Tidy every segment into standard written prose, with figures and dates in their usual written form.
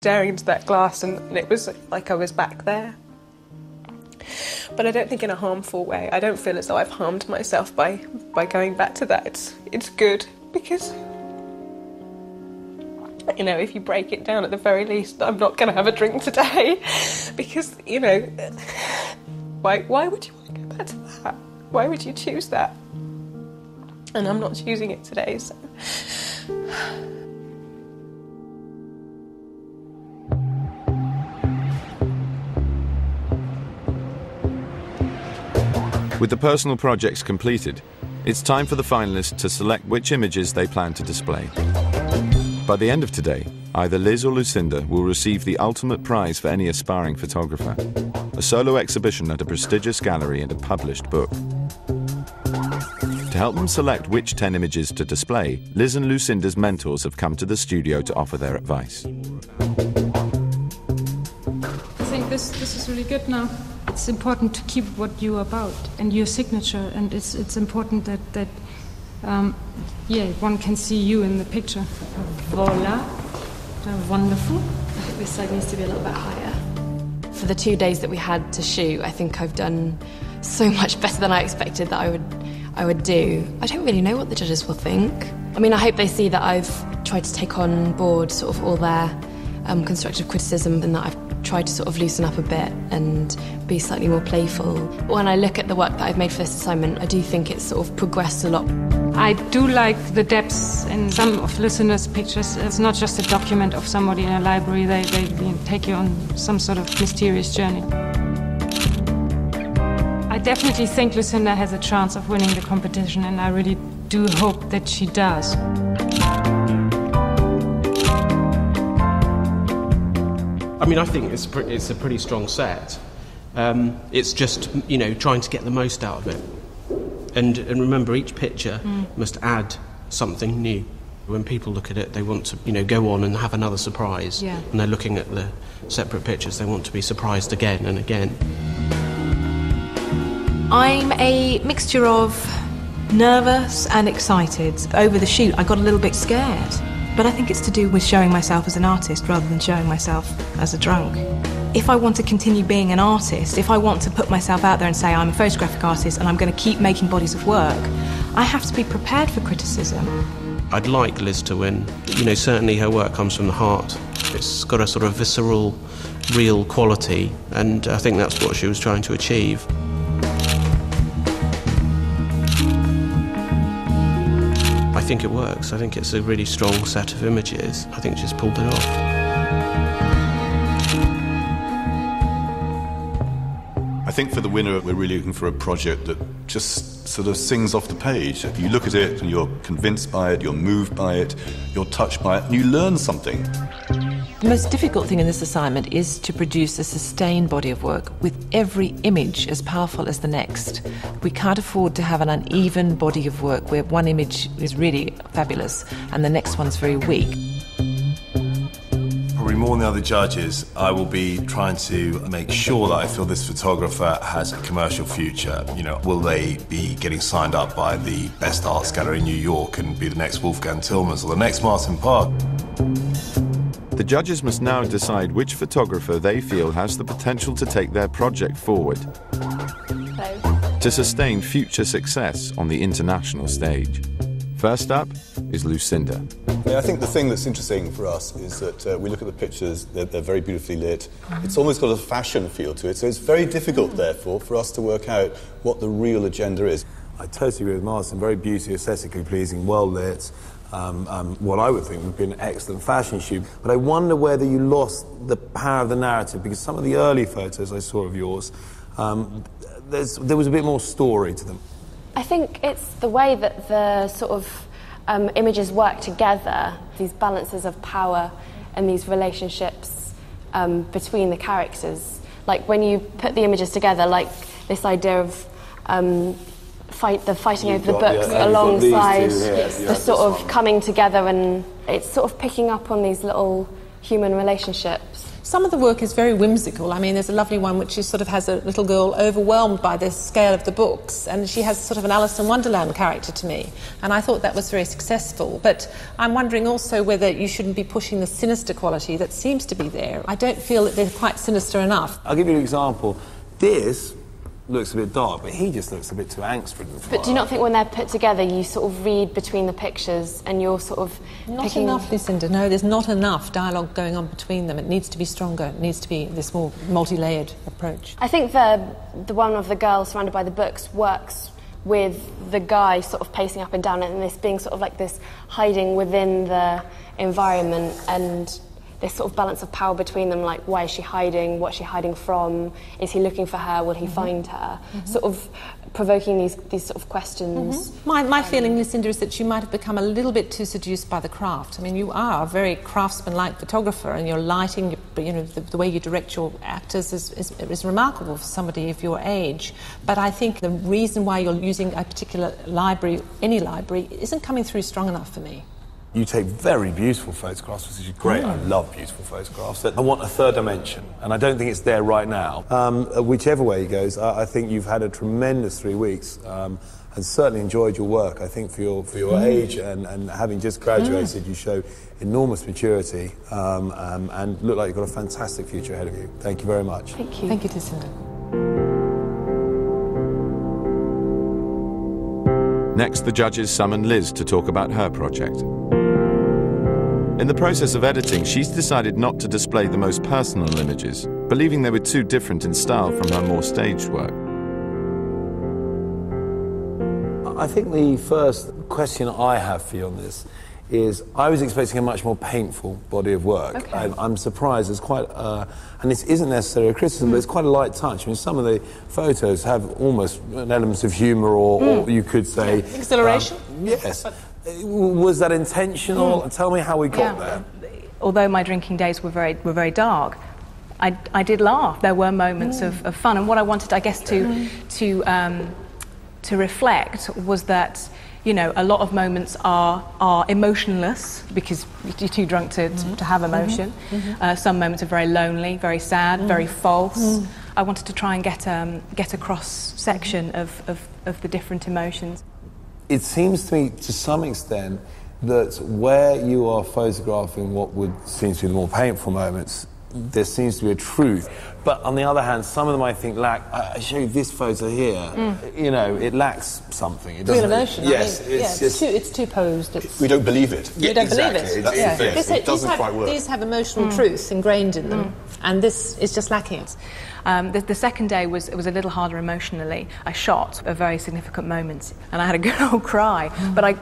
staring into that glass, and it was like I was back there. But I don't think in a harmful way. I don't feel as though I've harmed myself by going back to that. It's good because, you know, if you break it down, at the very least, I'm not going to have a drink today because, you know, why would you want to go back to that? Why would you choose that? And I'm not choosing it today, so... With the personal projects completed, it's time for the finalists to select which images they plan to display. By the end of today, either Liz or Lucinda will receive the ultimate prize for any aspiring photographer, a solo exhibition at a prestigious gallery and a published book. To help them select which 10 images to display, Liz and Lucinda's mentors have come to the studio to offer their advice. I think this is really good now. It's important to keep what you're about and your signature, and it's important that one can see you in the picture. Voila. Wonderful. I think this side needs to be a little bit higher. For the 2 days that we had to shoot, I think I've done so much better than I expected that I would do. I don't really know what the judges will think. I mean, I hope they see that I've tried to take on board sort of all their constructive criticism, and that I've tried to sort of loosen up a bit and be slightly more playful. When I look at the work that I've made for this assignment, I do think it's sort of progressed a lot. I do like the depths in some of Lucinda's pictures. It's not just a document of somebody in a library. They take you on some sort of mysterious journey. I definitely think Lucinda has a chance of winning the competition, and I really do hope that she does. I mean, I think it's a pretty strong set. It's just, you know, trying to get the most out of it. And remember, each picture must add something new. When people look at it, they want to, you know, go on and have another surprise. Yeah. And they're looking at the separate pictures, they want to be surprised again and again. I'm a mixture of nervous and excited. Over the shoot, I got a little bit scared. But I think it's to do with showing myself as an artist rather than showing myself as a drunk. If I want to continue being an artist, if I want to put myself out there and say I'm a photographic artist and I'm going to keep making bodies of work, I have to be prepared for criticism. I'd like Liz to win. You know, certainly her work comes from the heart. It's got a sort of visceral, real quality, and I think that's what she was trying to achieve. I think it works. I think it's a really strong set of images. I think she's pulled it off. I think for the winner, we're really looking for a project that just sort of sings off the page. You look at it and you're convinced by it, you're moved by it, you're touched by it, and you learn something. The most difficult thing in this assignment is to produce a sustained body of work with every image as powerful as the next. We can't afford to have an uneven body of work where one image is really fabulous and the next one's very weak. Probably more than the other judges, I will be trying to make sure that I feel this photographer has a commercial future. You know, will they be getting signed up by the best arts gallery in New York and be the next Wolfgang Tillmans or the next Martin Park? The judges must now decide which photographer they feel has the potential to take their project forward, to sustain future success on the international stage. First up is Lucinda. I think the thing that's interesting for us is that we look at the pictures, they're very beautifully lit. It's almost got a fashion feel to it, so it's very difficult, therefore, for us to work out what the real agenda is. I totally agree with Martin. Very beautifully, aesthetically pleasing, well lit. What I would think would be an excellent fashion shoot. But I wonder whether you lost the power of the narrative, because some of the early photos I saw of yours, there was a bit more story to them. I think it's the way that the sort of images work together, these balances of power and these relationships between the characters. Like when you put the images together, like this idea of the fighting over the books alongside the sort of coming together, and it's sort of picking up on these little human relationships. Some of the work is very whimsical. I mean, there's a lovely one which sort of has a little girl overwhelmed by the scale of the books, and she has sort of an Alice in Wonderland character to me, and I thought that was very successful. But I'm wondering also whether you shouldn't be pushing the sinister quality that seems to be there. I don't feel that they're quite sinister enough. I'll give you an example. This looks a bit dark, but he just looks a bit too angst-ridden. But do you not think when they're put together, you sort of read between the pictures and you're sort of Not picking... enough, Lucinda. No, there's not enough dialogue going on between them. It needs to be stronger. It needs to be this more multi-layered approach. I think the one of the girls surrounded by the books works with the guy sort of pacing up and down, and this being sort of like this hiding within the environment, and this sort of balance of power between them, like why is she hiding, what's she hiding from, is he looking for her, will he find her, sort of provoking these sort of questions. My feeling, Lucinda, is that you might have become a little bit too seduced by the craft. I mean, you are a very craftsman-like photographer, and your lighting, the way you direct your actors is remarkable for somebody of your age. But I think the reason why you're using a particular library, any library, isn't coming through strong enough for me. You take very beautiful photographs, which is great. I love beautiful photographs. I want a third dimension, and I don't think it's there right now. Whichever way it goes, I think you've had a tremendous 3 weeks, and certainly enjoyed your work. I think for your age and having just graduated, you show enormous maturity, and look like you've got a fantastic future ahead of you. Thank you very much. Thank you. Thank you, Lucinda. Next, the judges summon Liz to talk about her project. In the process of editing, she's decided not to display the most personal images, believing they were too different in style from her more staged work. I think the first question I have for you on this is, I was expecting a much more painful body of work. Okay. I'm surprised. It's quite, and this isn't necessarily a criticism, but it's quite a light touch. I mean, some of the photos have almost elements of humour, or you could say... Exhilaration? Yes. Was that intentional? Tell me how we got there. Although my drinking days were very dark, I did laugh. There were moments of fun, and what I wanted, I guess, to reflect was that, you know, a lot of moments are emotionless because you're too drunk to have emotion. Some moments are very lonely, very sad, very false. I wanted to try and get a cross section of the different emotions. It seems to me, to some extent, that where you are photographing what would seem to be the more painful moments, there seems to be a truth. But on the other hand, some of them I think lack... I show you this photo here. You know, it lacks something. It Real emotion. Yes, I mean, it's too posed. We don't believe it. We don't exactly. believe it. That's the thing. It doesn't quite work. These have emotional truth ingrained in them, and this is just lacking it. The second day was a little harder emotionally. I shot a very significant moment, and I had a good old cry, but I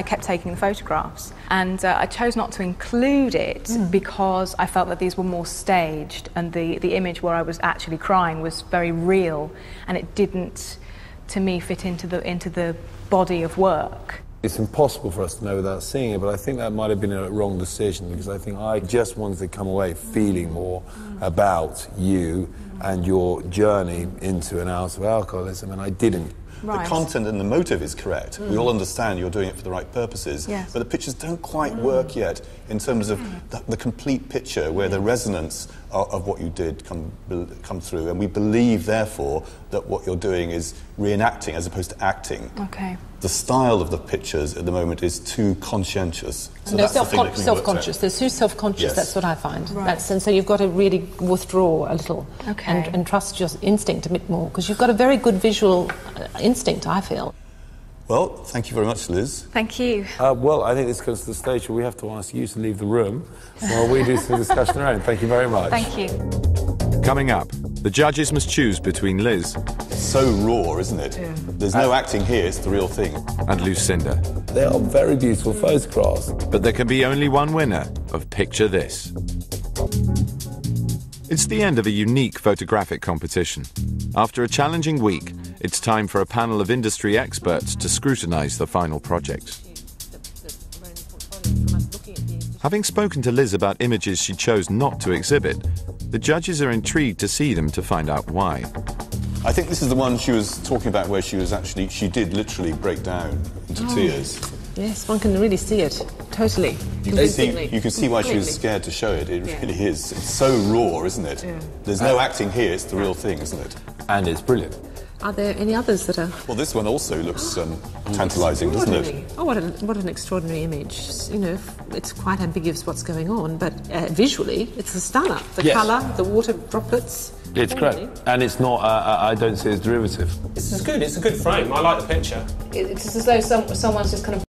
kept taking the photographs. And I chose not to include it because I felt that these were more staged, and the image where I was actually crying was very real, and it didn't, to me, fit into the body of work. It's impossible for us to know without seeing it, but I think that might have been a wrong decision, because I think I just wanted to come away feeling more about you and your journey into and out of alcoholism, and I didn't. The content and the motive is correct. We all understand you're doing it for the right purposes, but the pictures don't quite work yet in terms of the complete picture, where the resonance of what you did come through, and we believe, therefore, that what you're doing is reenacting as opposed to acting. Okay. The style of the pictures at the moment is too conscientious. So No, that's the thing that can be worked self-conscious. out. They're too self-conscious. Yes. That's what I find. Right. And so you've got to really withdraw a little and trust your instinct a bit more, because you've got a very good visual instinct, I feel. Well, thank you very much, Liz. Thank you. Well, I think this comes to the stage where we have to ask you to leave the room while we do some discussion around. Thank you very much. Thank you. Coming up, the judges must choose between Liz So raw, isn't it? There's no acting here, it's the real thing. and Lucinda. They are very beautiful photographs. But there can be only one winner of Picture This. It's the end of a unique photographic competition. After a challenging week, it's time for a panel of industry experts to scrutinise the final project. Having spoken to Liz about images she chose not to exhibit, the judges are intrigued to see them to find out why. I think this is the one she was talking about, where she did literally break down into tears. Yes, one can really see it. Totally. You can see why she was scared to show it. It really is. It's so raw, isn't it? Yeah. There's no acting here. It's the real thing, isn't it? And it's brilliant. Are there any others that are... Well, this one also looks tantalising, doesn't it? Oh, what an extraordinary image. You know, it's quite ambiguous what's going on, but visually, it's a stunner. The colour, the water droplets... It's great. And it's not, I don't see it as derivative. This is good. It's a good frame. I like the picture. It's as though someone's just kind of